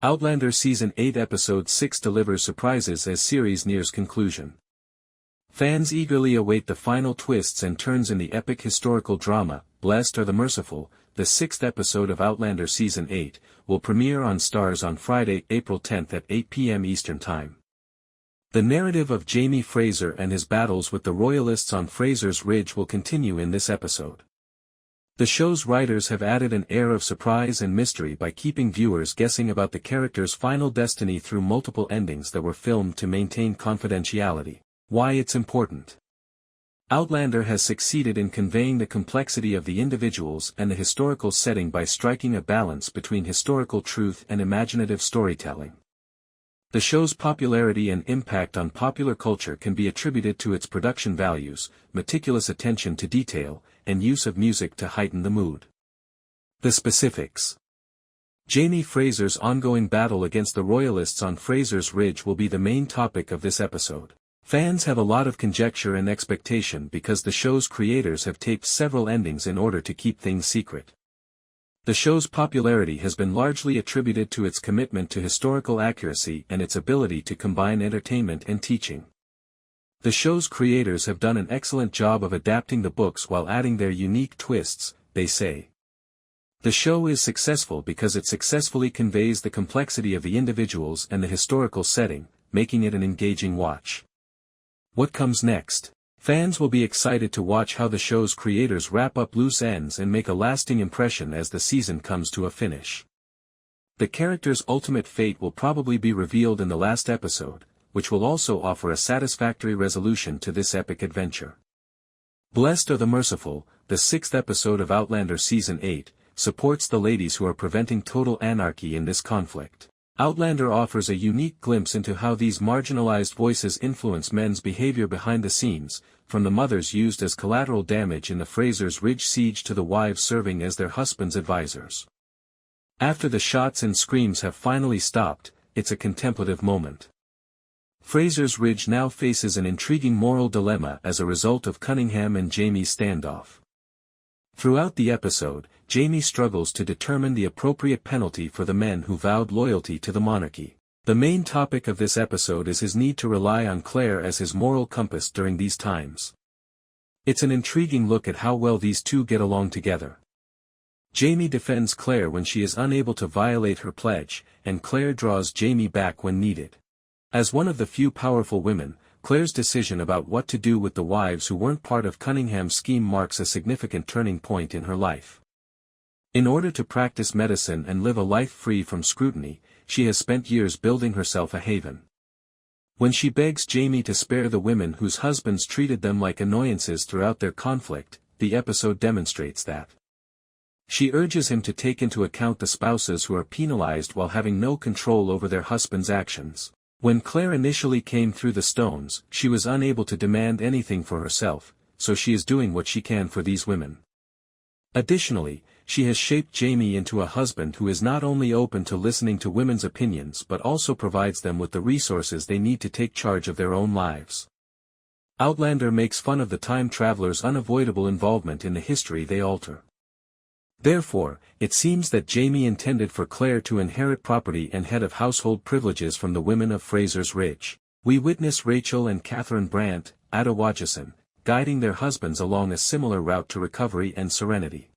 Outlander Season 8 Episode 6 delivers surprises as series nears conclusion. Fans eagerly await the final twists and turns in the epic historical drama, Blessed Are the Merciful. The sixth episode of Outlander Season 8, will premiere on Starz on Friday, April 10 at 8 p.m. Eastern Time. The narrative of Jamie Fraser and his battles with the royalists on Fraser's Ridge will continue in this episode. The show's writers have added an air of surprise and mystery by keeping viewers guessing about the character's final destiny through multiple endings that were filmed to maintain confidentiality. Why it's important. Outlander has succeeded in conveying the complexity of the individuals and the historical setting by striking a balance between historical truth and imaginative storytelling. The show's popularity and impact on popular culture can be attributed to its production values, meticulous attention to detail, and use of music to heighten the mood. The specifics. Jamie Fraser's ongoing battle against the royalists on Fraser's Ridge will be the main topic of this episode. Fans have a lot of conjecture and expectation because the show's creators have taped several endings in order to keep things secret. The show's popularity has been largely attributed to its commitment to historical accuracy and its ability to combine entertainment and teaching. The show's creators have done an excellent job of adapting the books while adding their unique twists, they say. The show is successful because it successfully conveys the complexity of the individuals and the historical setting, making it an engaging watch. What comes next? Fans will be excited to watch how the show's creators wrap up loose ends and make a lasting impression as the season comes to a finish. The character's ultimate fate will probably be revealed in the last episode, which will also offer a satisfactory resolution to this epic adventure. Blessed Are the Merciful, the sixth episode of Outlander Season 8, supports the ladies who are preventing total anarchy in this conflict. Outlander offers a unique glimpse into how these marginalized voices influence men's behavior behind the scenes, from the mothers used as collateral damage in the Fraser's Ridge siege to the wives serving as their husbands' advisors. After the shots and screams have finally stopped, it's a contemplative moment. Fraser's Ridge now faces an intriguing moral dilemma as a result of Cunningham and Jamie's standoff. Throughout the episode, Jamie struggles to determine the appropriate penalty for the men who vowed loyalty to the monarchy. The main topic of this episode is his need to rely on Claire as his moral compass during these times. It's an intriguing look at how well these two get along together. Jamie defends Claire when she is unable to violate her pledge, and Claire draws Jamie back when needed. As one of the few powerful women, Claire's decision about what to do with the wives who weren't part of Cunningham's scheme marks a significant turning point in her life. In order to practice medicine and live a life free from scrutiny, she has spent years building herself a haven. When she begs Jamie to spare the women whose husbands treated them like annoyances throughout their conflict, the episode demonstrates that. She urges him to take into account the spouses who are penalized while having no control over their husbands' actions. When Claire initially came through the stones, she was unable to demand anything for herself, so she is doing what she can for these women. Additionally, she has shaped Jamie into a husband who is not only open to listening to women's opinions but also provides them with the resources they need to take charge of their own lives. Outlander makes fun of the time travelers' unavoidable involvement in the history they alter. Therefore, it seems that Jamie intended for Claire to inherit property and head of household privileges from the women of Fraser's Ridge. We witness Rachel and Catherine Brandt, Adewajison, guiding their husbands along a similar route to recovery and serenity.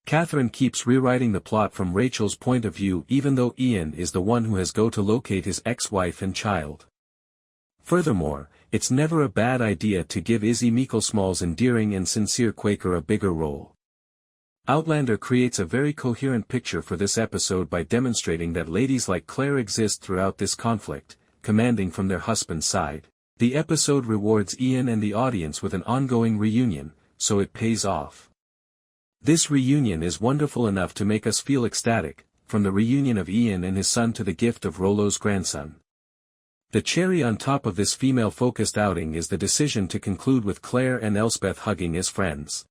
Catherine keeps rewriting the plot from Rachel's point of view even though Ian is the one who has go to locate his ex-wife and child. Furthermore, it's never a bad idea to give Izzy Meeklesmall's endearing and sincere Quaker a bigger role. Outlander creates a very coherent picture for this episode by demonstrating that ladies like Claire exist throughout this conflict, commanding from their husband's side. The episode rewards Ian and the audience with an ongoing reunion, so it pays off. This reunion is wonderful enough to make us feel ecstatic, from the reunion of Ian and his son to the gift of Rollo's grandson. The cherry on top of this female-focused outing is the decision to conclude with Claire and Elspeth hugging as friends.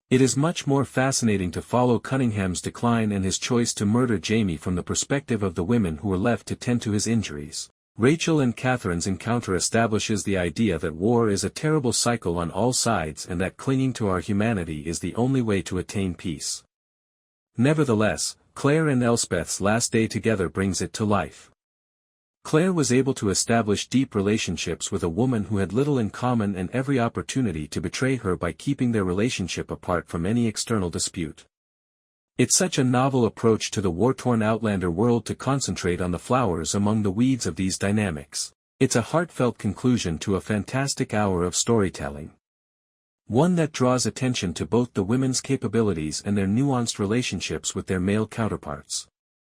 It is much more fascinating to follow Cunningham's decline and his choice to murder Jamie from the perspective of the women who were left to tend to his injuries. Rachel and Catherine's encounter establishes the idea that war is a terrible cycle on all sides and that clinging to our humanity is the only way to attain peace. Nevertheless, Claire and Elspeth's last day together brings it to life. Claire was able to establish deep relationships with a woman who had little in common and every opportunity to betray her by keeping their relationship apart from any external dispute. It's such a novel approach to the war-torn Outlander world to concentrate on the flowers among the weeds of these dynamics. It's a heartfelt conclusion to a fantastic hour of storytelling. One that draws attention to both the women's capabilities and their nuanced relationships with their male counterparts.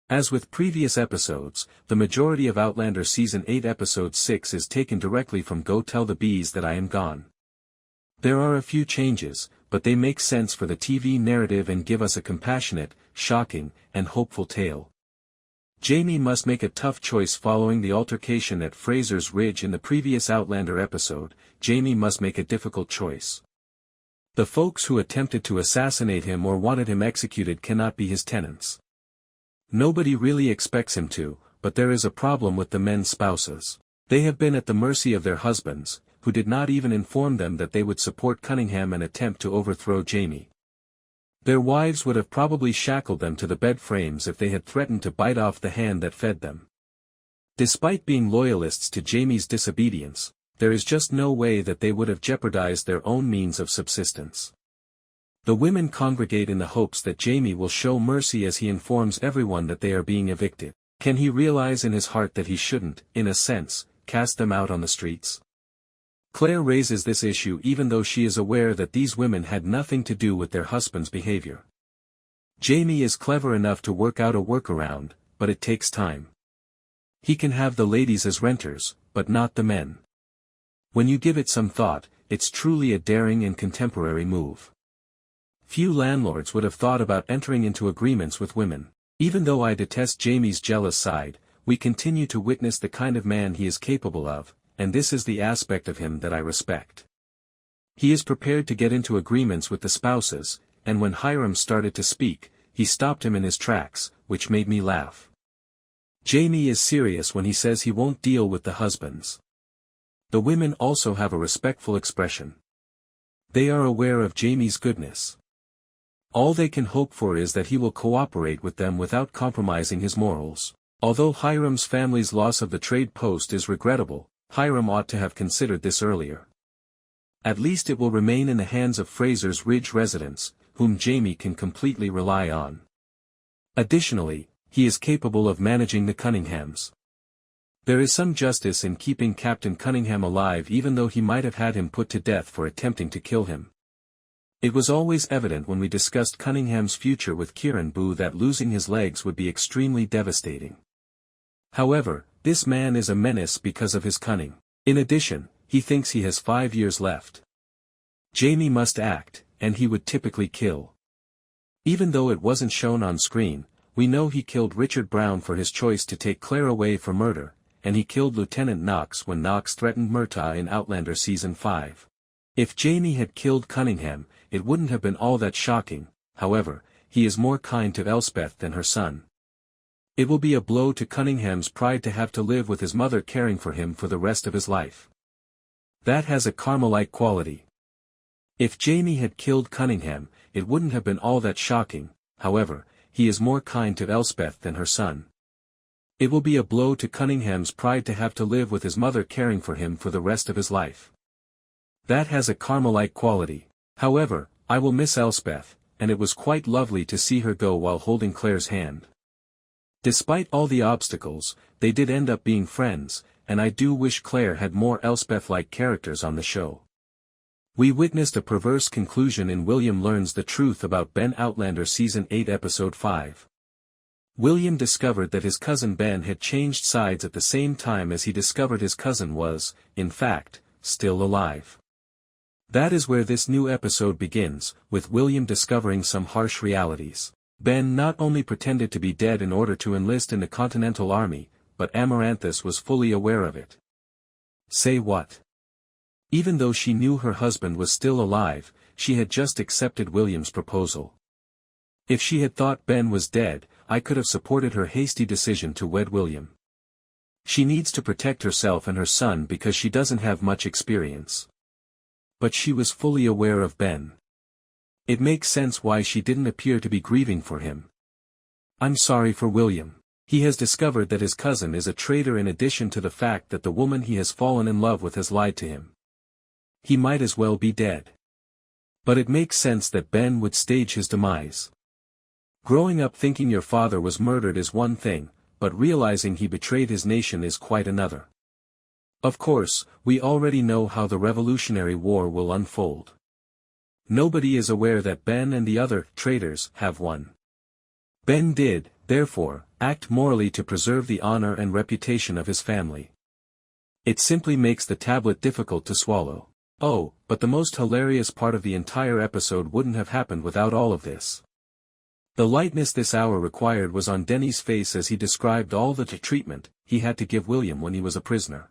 As with previous episodes, the majority of Outlander Season 8 Episode 6 is taken directly from Go Tell the Bees That I Am Gone. There are a few changes, but they make sense for the TV narrative and give us a compassionate, shocking, and hopeful tale. Jamie must make a tough choice following the altercation at Fraser's Ridge in the previous Outlander episode. Jamie must make a difficult choice. The folks who attempted to assassinate him or wanted him executed cannot be his tenants. Nobody really expects him to, but there is a problem with the men's spouses. They have been at the mercy of their husbands, who did not even inform them that they would support Cunningham and attempt to overthrow Jamie. Their wives would have probably shackled them to the bed frames if they had threatened to bite off the hand that fed them. Despite being loyalists to Jamie's disobedience, there is just no way that they would have jeopardized their own means of subsistence. The women congregate in the hopes that Jamie will show mercy as he informs everyone that they are being evicted. Can he realize in his heart that he shouldn't, in a sense, cast them out on the streets? Claire raises this issue even though she is aware that these women had nothing to do with their husband's behavior. Jamie is clever enough to work out a workaround, but it takes time. He can have the ladies as renters, but not the men. When you give it some thought, it's truly a daring and contemporary move. Few landlords would have thought about entering into agreements with women. Even though I detest Jamie's jealous side, we continue to witness the kind of man he is capable of, and this is the aspect of him that I respect. He is prepared to get into agreements with the spouses, and when Hiram started to speak, he stopped him in his tracks, which made me laugh. Jamie is serious when he says he won't deal with the husbands. The women also have a respectful expression. They are aware of Jamie's goodness. All they can hope for is that he will cooperate with them without compromising his morals. Although Hiram's family's loss of the trade post is regrettable, Hiram ought to have considered this earlier. At least it will remain in the hands of Fraser's Ridge residents, whom Jamie can completely rely on. Additionally, he is capable of managing the Cunninghams. There is some justice in keeping Captain Cunningham alive even though he might have had him put to death for attempting to kill him. It was always evident when we discussed Cunningham's future with Kieran Boo that losing his legs would be extremely devastating. However, this man is a menace because of his cunning. In addition, he thinks he has 5 years left. Jamie must act, and he would typically kill. Even though it wasn't shown on screen, we know he killed Richard Brown for his choice to take Claire away for murder, and he killed Lieutenant Knox when Knox threatened Murtaugh in Outlander Season 5. If Jamie had killed Cunningham, it wouldn't have been all that shocking. However, he is more kind to Elspeth than her son. It will be a blow to Cunningham's pride to have to live with his mother caring for him for the rest of his life. That has a Carmelite quality. If Jamie had killed Cunningham, it wouldn't have been all that shocking. However, he is more kind to Elspeth than her son. It will be a blow to Cunningham's pride to have to live with his mother caring for him for the rest of his life. That has a Carmelite quality. However, I will miss Elspeth, and it was quite lovely to see her go while holding Claire's hand. Despite all the obstacles, they did end up being friends, and I do wish Claire had more Elspeth-like characters on the show. We witnessed a perverse conclusion in William Learns the Truth About Ben Outlander Season 8 Episode 5. William discovered that his cousin Ben had changed sides at the same time as he discovered his cousin was, in fact, still alive. That is where this new episode begins, with William discovering some harsh realities. Ben not only pretended to be dead in order to enlist in the Continental Army, but Amaranthus was fully aware of it. Say what? Even though she knew her husband was still alive, she had just accepted William's proposal. If she had thought Ben was dead, I could have supported her hasty decision to wed William. She needs to protect herself and her son because she doesn't have much experience. But she was fully aware of Ben. It makes sense why she didn't appear to be grieving for him. I'm sorry for William. He has discovered that his cousin is a traitor in addition to the fact that the woman he has fallen in love with has lied to him. He might as well be dead. But it makes sense that Ben would stage his demise. Growing up thinking your father was murdered is one thing, but realizing he betrayed his nation is quite another. Of course, we already know how the Revolutionary War will unfold. Nobody is aware that Ben and the other traitors have won. Ben did, therefore, act morally to preserve the honor and reputation of his family. It simply makes the tablet difficult to swallow. Oh, but the most hilarious part of the entire episode wouldn't have happened without all of this. The lightness this hour required was on Denny's face as he described all the treatment he had to give William when he was a prisoner.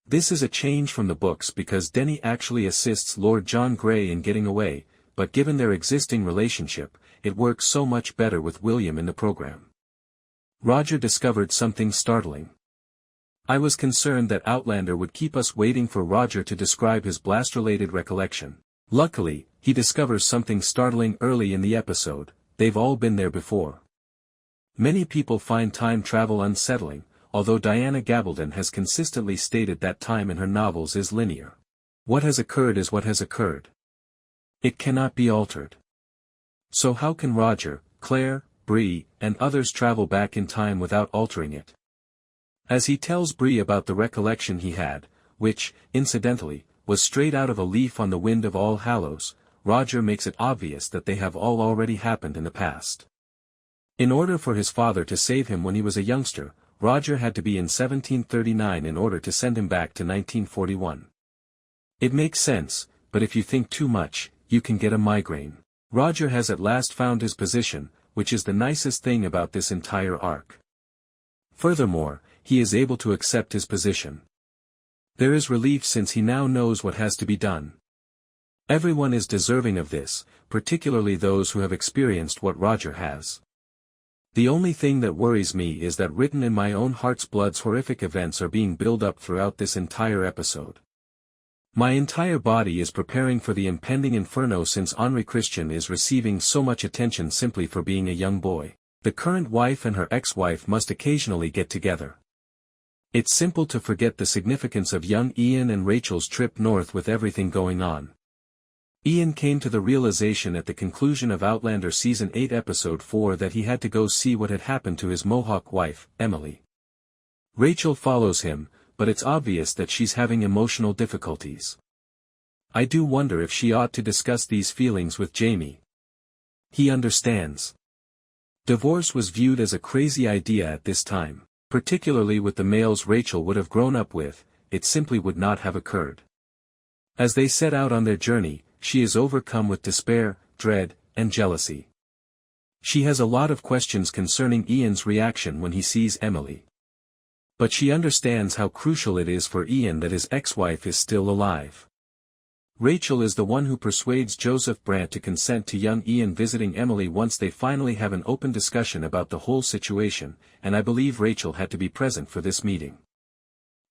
This is a change from the books because Denny actually assists Lord John Grey in getting away, but given their existing relationship, it works so much better with William in the program. Roger discovered something startling. I was concerned that Outlander would keep us waiting for Roger to describe his blast-related recollection. Luckily, he discovers something startling early in the episode. They've all been there before. Many people find time travel unsettling, although Diana Gabaldon has consistently stated that time in her novels is linear. What has occurred is what has occurred. It cannot be altered. So how can Roger, Claire, Bree, and others travel back in time without altering it? As he tells Bree about the recollection he had, which, incidentally, was straight out of a leaf on the wind of All Hallows, Roger makes it obvious that they have all already happened in the past. In order for his father to save him when he was a youngster, Roger had to be in 1739 in order to send him back to 1941. It makes sense, but if you think too much, you can get a migraine. Roger has at last found his position, which is the nicest thing about this entire arc. Furthermore, he is able to accept his position. There is relief since he now knows what has to be done. Everyone is deserving of this, particularly those who have experienced what Roger has. The only thing that worries me is that written in my own heart's blood's horrific events are being built up throughout this entire episode. My entire body is preparing for the impending inferno since Henri Christian is receiving so much attention simply for being a young boy. The current wife and her ex-wife must occasionally get together. It's simple to forget the significance of young Ian and Rachel's trip north with everything going on. Ian came to the realization at the conclusion of Outlander Season 8 Episode 4 that he had to go see what had happened to his Mohawk wife, Emily. Rachel follows him, but it's obvious that she's having emotional difficulties. I do wonder if she ought to discuss these feelings with Jamie. He understands. Divorce was viewed as a crazy idea at this time, particularly with the males Rachel would have grown up with. It simply would not have occurred. As they set out on their journey, she is overcome with despair, dread, and jealousy. She has a lot of questions concerning Ian's reaction when he sees Emily. But she understands how crucial it is for Ian that his ex-wife is still alive. Rachel is the one who persuades Joseph Brant to consent to young Ian visiting Emily once they finally have an open discussion about the whole situation, and I believe Rachel had to be present for this meeting.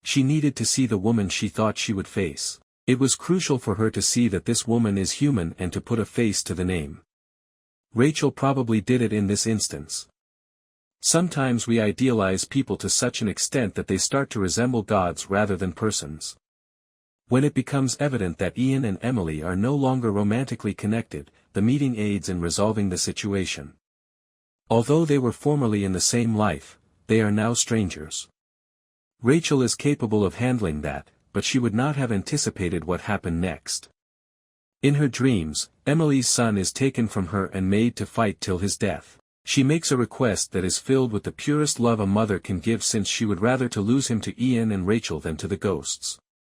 She needed to see the woman she thought she would face. It was crucial for her to see that this woman is human and to put a face to the name. Rachel probably did it in this instance. Sometimes we idealize people to such an extent that they start to resemble gods rather than persons. When it becomes evident that Ian and Emily are no longer romantically connected, the meeting aids in resolving the situation. Although they were formerly in the same life, they are now strangers. Rachel is capable of handling that, but she would not have anticipated what happened next. In her dreams, Emily's son is taken from her and made to fight till his death. She makes a request that is filled with the purest love a mother can give since she would rather to lose him to Ian and Rachel than to the ghosts.